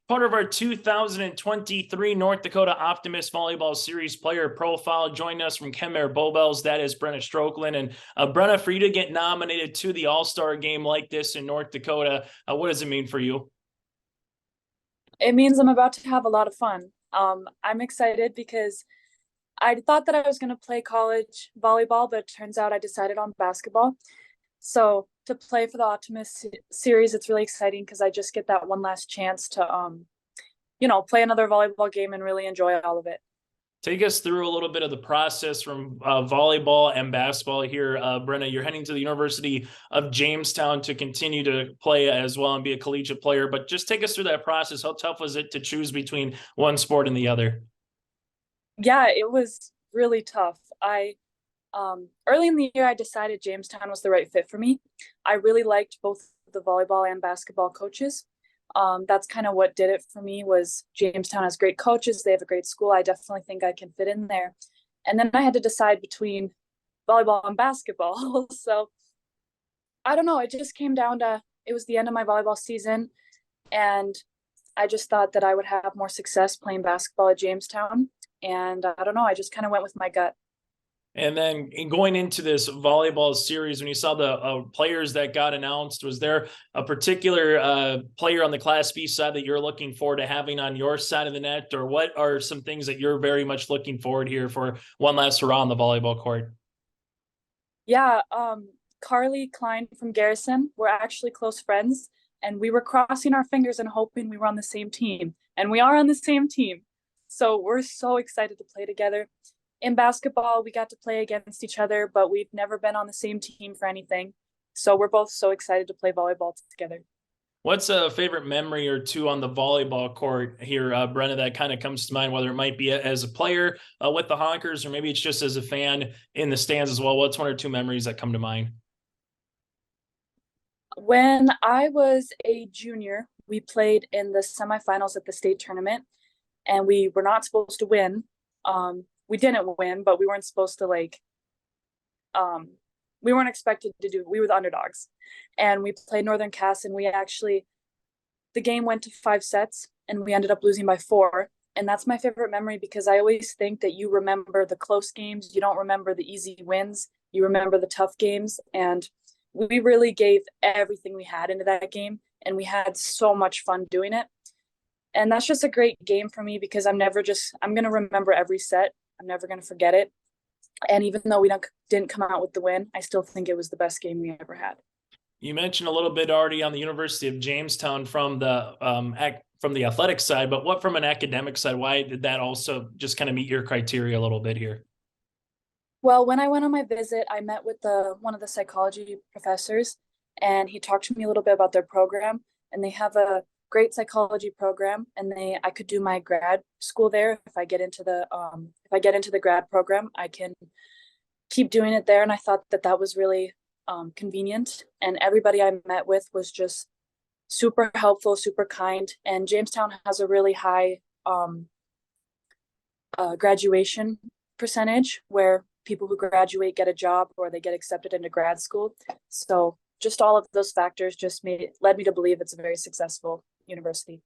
Part of our 2023 North Dakota Optimist Volleyball Series player profile. Joining us from Kenmare Bowbells, that is Brenna Stroklund. And Brenna, for you to get nominated to the All-Star game like this in North Dakota, what does it mean for you? It means I'm about to have a lot of fun. I'm excited because I thought that I was going to play college volleyball, but it turns out I decided on basketball. So to play for the Optimist series, it's really exciting because I just get that one last chance to, play another volleyball game and really enjoy all of it. Take us through a little bit of the process from volleyball and basketball here. Brenna, you're heading to the University of Jamestown to continue to play as well and be a collegiate player, but just take us through that process. How tough was it to choose between one sport and the other? Yeah, it was really tough. Early in the year, I decided Jamestown was the right fit for me. I really liked both the volleyball and basketball coaches. That's kind of what did it for me. Was Jamestown has great coaches. They have a great school. I definitely think I can fit in there. And then I had to decide between volleyball and basketball. So I don't know. It just came down to, it was the end of my volleyball season. And I just thought that I would have more success playing basketball at Jamestown. And I don't know. I just kind of went with my gut. And then going into this volleyball series, when you saw the players that got announced, was there a particular player on the Class B side that you're looking forward to having on your side of the net? Or what are some things that you're very much looking forward here for one last hurrah on the volleyball court? Yeah, Carly Klein from Garrison, we're actually close friends, and we were crossing our fingers and hoping we were on the same team. And we are on the same team. So we're so excited to play together. In basketball, we got to play against each other, but we've never been on the same team for anything. So we're both so excited to play volleyball together. What's a favorite memory or two on the volleyball court here, Brenna, that kind of comes to mind, whether it might be as a player with the Honkers or maybe it's just as a fan in the stands as well? What's one or two memories that come to mind? When I was a junior, we played in the semifinals at the state tournament, and we were not supposed to win. We didn't win, but we weren't supposed to um, we weren't expected to do. We were the underdogs, and we played Northern Cass, and the game went to 5 sets, and we ended up losing by 4. And that's my favorite memory because I always think that you remember the close games, you don't remember the easy wins, you remember the tough games, and we really gave everything we had into that game, and we had so much fun doing it. And that's just a great game for me because I'm going to remember every set. I'm never going to forget it. And even though we didn't come out with the win, I still think it was the best game we ever had. You mentioned a little bit already on the University of Jamestown from the athletic side, but what from an academic side? Why did that also just kind of meet your criteria a little bit here? Well, when I went on my visit, I met with one of the psychology professors, and he talked to me a little bit about their program. And they have a great psychology program, and I could do my grad school there. If I get into the grad program, I can keep doing it there. And I thought that that was really convenient. And everybody I met with was just super helpful, super kind. And Jamestown has a really high graduation percentage where people who graduate get a job or they get accepted into grad school. So just all of those factors just led me to believe it's a very successful university.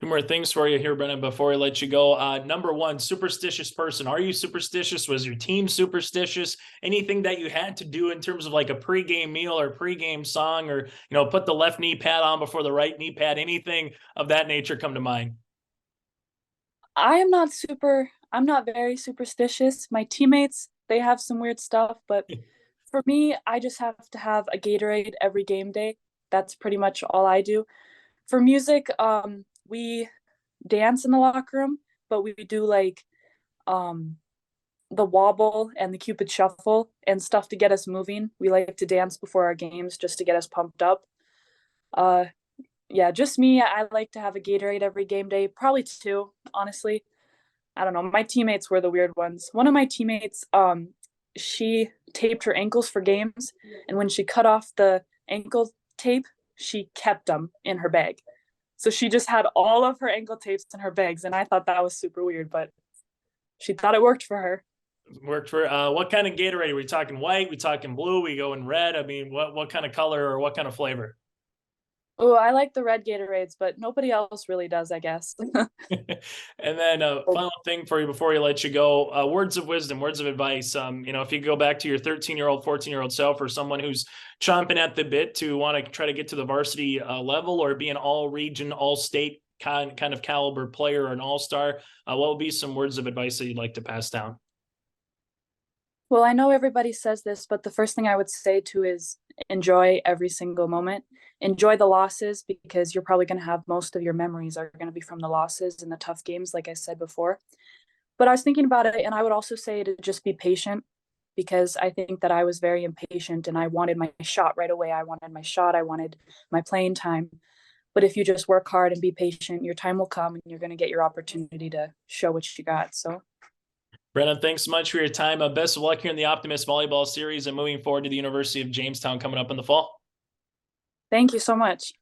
Two more things for you here, Brennan, before I let you go. Number one, superstitious person. Are you superstitious? Was your team superstitious? Anything that you had to do in terms of like a pregame meal or pregame song, or put the left knee pad on before the right knee pad? Anything of that nature come to mind? I'm not very superstitious. My teammates, they have some weird stuff, but for me, I just have to have a Gatorade every game day. That's pretty much all I do. For music, we dance in the locker room, but we do um the wobble and the Cupid shuffle and stuff to get us moving. We like to dance before our games just to get us pumped up. Uh yeah, just me. I like to have a Gatorade every game day, probably two, honestly. I don't know. My teammates were the weird ones. One of my teammates, she taped her ankles for games, and when she cut off the ankle tape, she kept them in her bag. So she just had all of her ankle tapes in her bags, and I thought that was super weird, but she thought it worked for her. Worked for what kind of Gatorade? Are we talking white? We talking blue? We going red? I mean, what kind of color or what kind of flavor? Oh, I like the red Gatorades, but nobody else really does, I guess. And then final thing for you before we let you go, words of wisdom, words of advice. If you go back to your 13-year-old, 14-year-old self, or someone who's chomping at the bit to want to try to get to the varsity level or be an all region, all state kind of caliber player or an all-star, what would be some words of advice that you'd like to pass down? Well, I know everybody says this, but the first thing I would say too is enjoy every single moment. Enjoy the losses because you're probably going to have most of your memories are going to be from the losses and the tough games, like I said before. But I was thinking about it, and I would also say to just be patient because I think that I was very impatient and I wanted my shot right away. I wanted my shot, I wanted my playing time. But if you just work hard and be patient, your time will come and you're going to get your opportunity to show what you got. So Brenna, thanks so much for your time. Best of luck here in the Optimist Volleyball Series and moving forward to the University of Jamestown coming up in the fall. thank you so much.